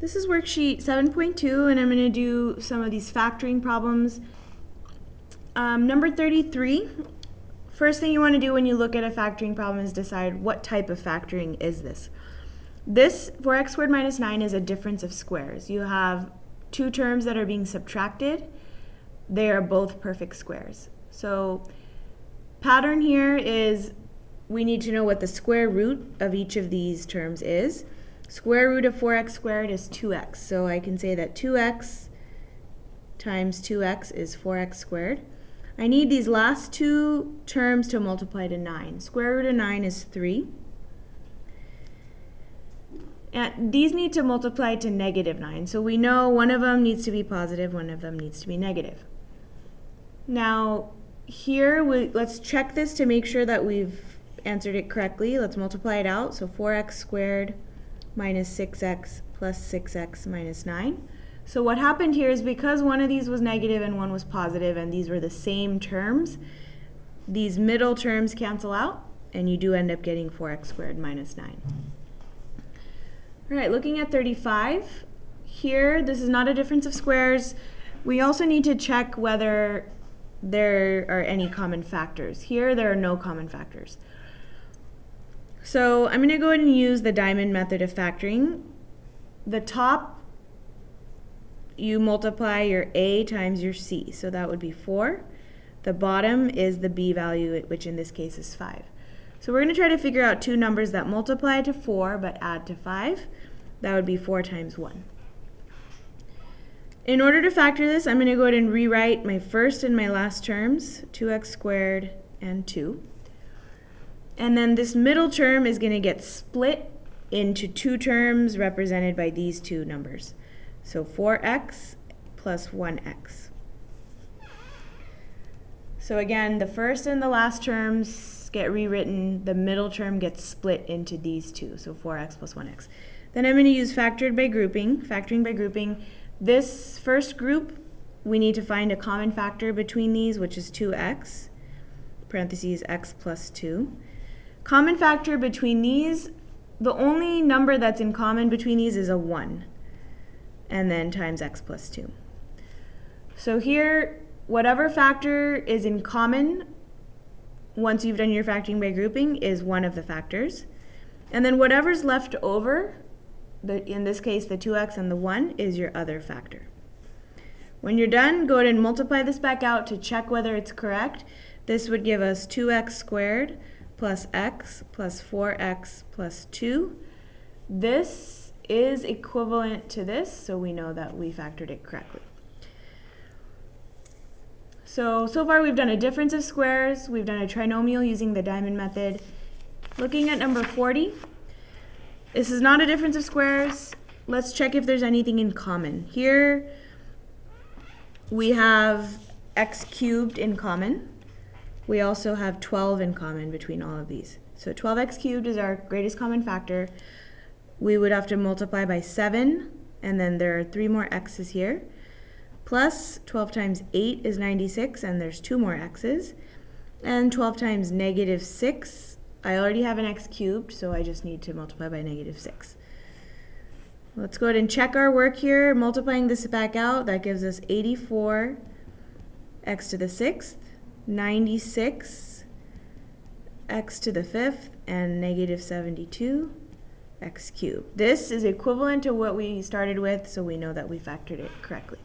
This is worksheet 7.2, and I'm going to do some of these factoring problems. Number 33, first thing you want to do when you look at a factoring problem is decide what type of factoring is this. This, 4x squared minus 9, is a difference of squares. You have two terms that are being subtracted. They are both perfect squares. So pattern here is we need to know what the square root of each of these terms is. Square root of 4x squared is 2x. So I can say that 2x times 2x is 4x squared. I need these last two terms to multiply to 9. Square root of 9 is 3. And these need to multiply to negative 9. So we know one of them needs to be positive, one of them needs to be negative. Now here, let's check this to make sure that we've answered it correctly. Let's multiply it out. So 4x squared minus 6x plus 6x minus 9. So what happened here is because one of these was negative and one was positive and these were the same terms, these middle terms cancel out and you do end up getting 4x squared minus 9. All right, looking at 35, here this is not a difference of squares. We also need to check whether there are any common factors. Here there are no common factors. So I'm going to go ahead and use the diamond method of factoring. The top, you multiply your a times your c, so that would be 4. The bottom is the b value, which in this case is 5. So we're going to try to figure out two numbers that multiply to 4 but add to 5. That would be 4 times 1. In order to factor this, I'm going to go ahead and rewrite my first and my last terms, 2x squared and 2. And then this middle term is going to get split into two terms represented by these two numbers. So 4x plus 1x. So again, the first and the last terms get rewritten. The middle term gets split into these two, so 4x plus 1x. Then I'm going to use factoring by grouping. This first group, we need to find a common factor between these, which is 2x, parentheses x plus 2. Common factor between these, the only number that's in common between these is a 1, and then times x plus 2. So here, whatever factor is in common, once you've done your factoring by grouping, is one of the factors. And then whatever's left over, in this case the 2x and the 1, is your other factor. When you're done, go ahead and multiply this back out to check whether it's correct. This would give us 2x squared plus x plus 4x plus 2. This is equivalent to this, so we know that we factored it correctly. So far we've done a difference of squares, we've done a trinomial using the diamond method. Looking at number 40, this is not a difference of squares. Let's check if there's anything in common. Here we have x cubed in common. We also have 12 in common between all of these. So 12x cubed is our greatest common factor. We would have to multiply by 7, and then there are 3 more x's here. Plus 12 times 8 is 96, and there's 2 more x's. And 12 times negative 6, I already have an x cubed, so I just need to multiply by negative 6. Let's go ahead and check our work here. Multiplying this back out, that gives us 84 x to the 6th, 96 x to the 5th, and negative 72 x cubed. This is equivalent to what we started with, so we know that we factored it correctly.